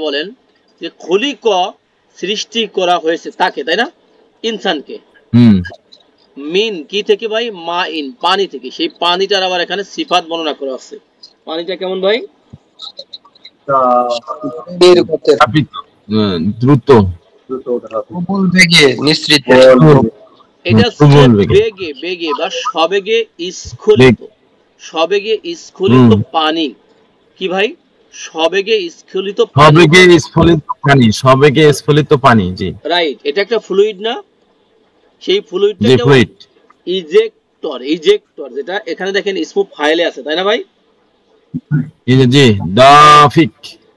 বলেন যে খলিক সৃষ্টি করা হয়েছে তাকে, তাই না, ইনসানকে। মিন কি থেকে ভাই? মা ইন, পানি থেকে। সেই পানিটার আবার এখানে সিফাত বর্ণনা করা আছে। পানিটা কেমন ভাই? দ্রুত, প্রবল বেগে, নিঃসৃত। এটা বেগে, বেগে বা সবেগে স্খলিত, সবেগে স্খলিত পানি। কি ভাই? সবেগে স্খলিত পানি, সবেগে স্ফলিত পানি, সবেগে স্ফলিত পানি। জি রাইট। এটা একটা ফ্লুইড না? সেই ফ্লুইডটা জি, কেমন? ফ্লুইড। ইজেক্টর, ইজেক্টর, যেটা এখানে দেখেন স্মুথ ফাইলে আছে, তাই না ভাই? জি, দাফিক,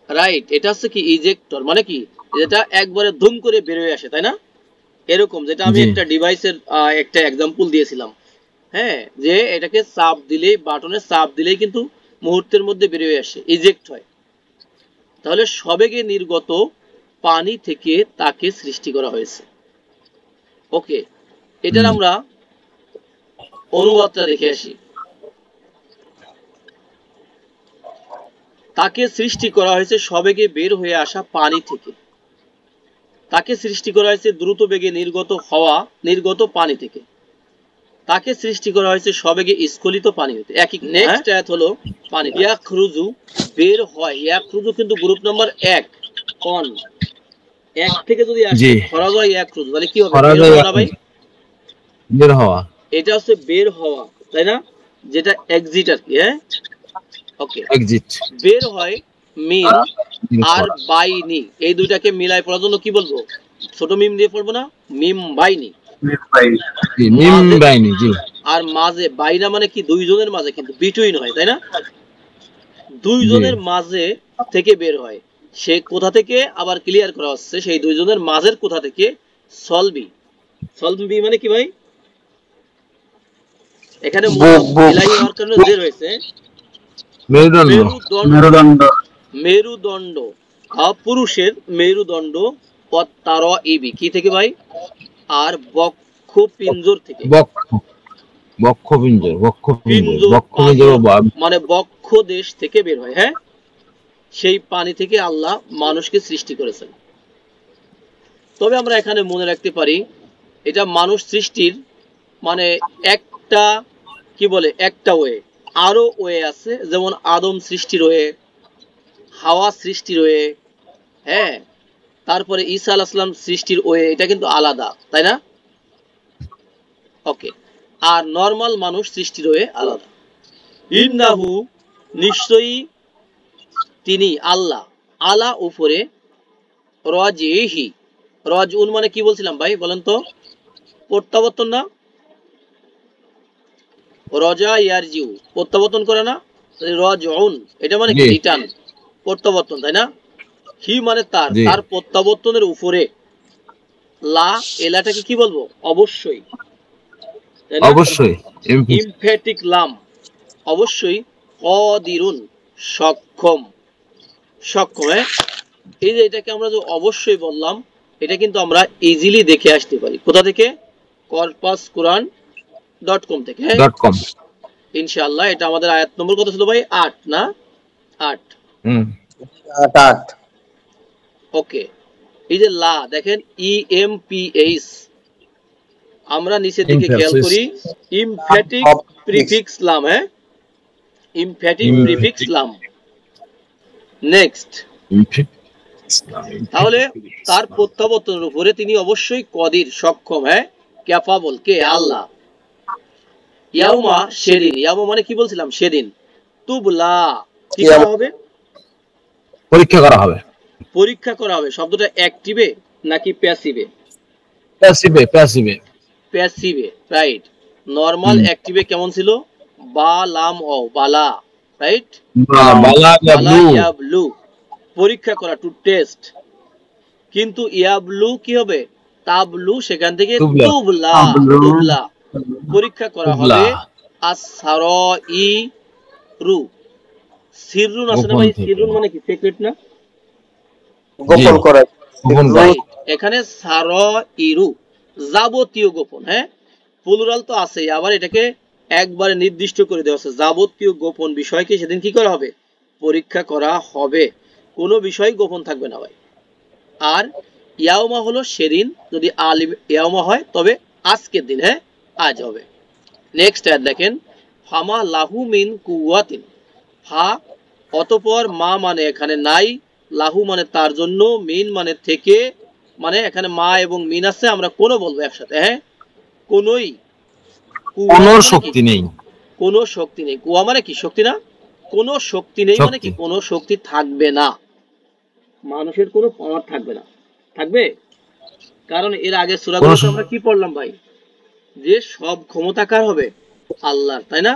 রাইট। এটা হচ্ছে কি ইজেক্টর, মানে কি যেটা একবারে ধুম করে বের হয়ে আসে, তাই না? এরকম, যেটা আমি একটা ডিভাইসের একটা এক্সাম্পল দিয়েছিলাম, হ্যাঁ, যে এটাকে চাপ দিলেই, বাটনে চাপ দিলেই কিন্তু মুহূর্তের মধ্যে বের হয়ে আসে, ইজেক্ট হয়। তাহলে সবেগে নির্গত পানি থেকে তাকে সৃষ্টি করা হয়েছে। ওকে, এটার আমরা অনুবাদটা দেখে আসি। তাকে সৃষ্টি করা হয়েছে সবেগে বের হয়ে আসা পানি থেকে। তাকে সৃষ্টি করা হয়েছে দ্রুত বেগে নির্গত পানি থেকে। তাকে সৃষ্টি করা হয়েছে সবেগে স্খলিত পানি হতে। একই। নেক্সট আয়াত হলো পানি। ইয়াখরুজু, বের হয়। ইয়াখরুজু কিন্তু গ্রুপ নাম্বার 1, অন 1 থেকে যদি আসে খরাজ হয় ইয়াখরুজু, তাহলে কি হবে? বের হওয়া না ভাই? বের হওয়া। এটা হচ্ছে বের হওয়া, তাই না? যেটা এক্সিট আর কি। হ্যাঁ, ওকে, এক্সিট। বের হয় মিন আর বাইনি, এই দুইটাকে মিলাই পড়ার জন্য কি বলবো? ছোট মিম দিয়ে পড়বো না? মিম বাইনি, মিম বাইনি। জি। আর মাঝে বাইনা মানে কি? দুইজনের মাঝে, কিন্তু বিটুইন হয়, তাই না? দুইজনের মাঝে থেকে বের হয়। সে কোথা থেকে আবার ক্লিয়ার করা হচ্ছে, সেই দুইজনের মাঝের কোথা থেকে? সলবি। সলবি মানে কি ভাই? এখানে ইলাহি হওয়ার কারণে যে রয়েছে মেরুদণ্ড, মেরুদণ্ড, পুরুষের মেরুদণ্ড, পত্তার ইবি কি থেকে ভাই? আর বক্ষ পিঞ্জর থেকে। বক্ষ পিঞ্জর, মানে বক্ষ দেশ থেকে বের হয়। হ্যাঁ, সেই পানি থেকে আল্লাহ মানুষকে সৃষ্টি করেছেন। তবে আমরা এখানে মনে রাখতে পারি, এটা মানুষ সৃষ্টির মানে একটা কি বলে, একটা ওয়ে। আরো ওয়ে আছে, যেমন আদম সৃষ্টির ওয়ে, হাওয়া সৃষ্টির ওয়ে, হ্যাঁ, তারপরে ঈসা আলাইহিস সালাম সৃষ্টির ওয়ে, এটা কিন্তু আলাদা, তাই না? ওকে, আর নরমাল মানুষ সৃষ্টির ওয়ে আলাদা। ইন্নাহু, নিশ্চয়ই তিনি আল্লাহ, আলা উপরে, রজহি, রজউন মানে কি বলছিলাম ভাই বলেন তো? প্রত্যাবর্তন না? রজা ইয়ারজিউ, প্রত্যাবর্তন করে না? রজউন এটা মানে কি? রিটার্ন, প্রত্যাবর্তন, তাই না? হি মানে তার, তার প্রত্যাবর্তনের উপরে। লা, এলাটাকে কি বলবো? অবশ্যই, অবশ্যই, ইমফ্যাটিক লাম, অবশ্যই। কদিরুন, সক্ষম, সক্ষম। হ্যাঁ, এই যে এটাকে আমরা যে অবশ্যই বললাম, এটা কিন্তু আমরা ইজিলি দেখে আসতে পারি। কোথা থেকে? corpusquran.com থেকে। হ্যাঁ, ইনশাআল্লাহ। এটা আমাদের আয়াত নম্বর কত ছিল ভাই? 8 না? 8। 8। ওকে, এই যে লা দেখেন, EMPH, আমরা নিচের দিকে খেয়াল করি, ইমফ্যাটিক প্রিফিক্স লাম। হ্যাঁ, ইমফ্যাটিক প্রিফিক্স লাম। নেক্সট, তাহলে তার প্রত্যাবর্তনের উপরে তিনি অবশ্যই কদির, সক্ষম। হ্যাঁ, ক্যাপাবল, কে? আল্লাহ। ইয়াউমা, সেদিন। ইয়াউমা মানে কি বলছিলাম? সেদিন। তুবলা, কি করা হবে? পরীক্ষা করা হবে। পরীক্ষা করা হবে। শব্দটা অ্যাক্টিভে নাকি প্যাসিভে? প্যাসিভে, প্যাসিভে, প্যাসিভে, রাইট। নরমাল অ্যাক্টিভে কেমন ছিল? বা লাম ও, বালা, রাইট। বালা ইয়াবলু, পরীক্ষা করা, টু টেস্ট। কিন্তু ইয়াবলু কি হবে? তাবলু, সেখান থেকে তুবলা, তুবলা, পরীক্ষা করা হবে। আসসারাই রু, সিররুন আছে না ভাই? সিররুন মানে কি? সিক্রেট না? গোপন করা। এখানে সারাইরু, যাবতীয় গোপন। হ্যাঁ, প্লুরাল তো আছে, আবার এটাকে একবারে নির্দিষ্ট করে দেওয়া আছে, যাবতীয় গোপন বিষয়কে সেদিন কি করা হবে? পরীক্ষা করা হবে। কোনো বিষয় গোপন থাকবে না ভাই। আর ইয়াউমা হলো সেদিন, যদি আলিম ইয়াউমা হয় তবে আজকের দিন, হ্যাঁ আজ হবে। নেক্সট অ্যাড দেখেন, ফামা লাহু মিন কুওয়াতিন, ফা অতঃপর, মা মানে এখানে নাই, লাহু মানে তার জন্য, মিন মানে থেকে, মানে এখানে মা এবং মিন আছে, আমরা কোনো বলবো একসাথে, হ্যাঁ কোনোই, কোনো শক্তি নেই। কোনো শক্তি নেই। কুয়া মানে কি? শক্তি না? কোনো শক্তি নেই মানে কি? কোনো শক্তি থাকবে না, মানুষের কোনো পাওয়ার থাকবে না। থাকবে? কারণ এর আগে সূরাগুলোতে আমরা কি পড়লাম ভাই, যে সব ক্ষমতা কার হবে? আল্লাহর, তাই না?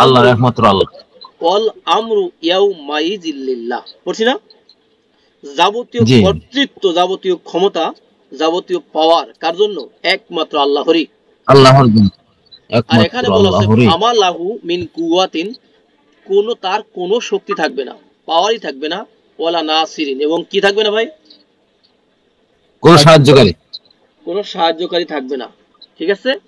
আল্লাহর, একমাত্র আল্লাহ। অল আমরু ইয়াউমাইযিল লিল্লাহ, পড়ছি না? যাবতীয় কর্তৃত্ব, যাবতীয় ক্ষমতা, যাবতীয় পাওয়ার কার জন্য? একমাত্র আল্লাহরই। আল্লাহর জন্য। আর এখানে বলা আছে ফামা লাহু মিন কুওয়াতিন, তার কোনো শক্তি থাকবে না, পাওয়ারই থাকবে না, ওয়ালা নাসিরিন, এবং কি থাকবে না ভাই? কোনো সাহায্যকারী থাকবে না। ঠিক আছে।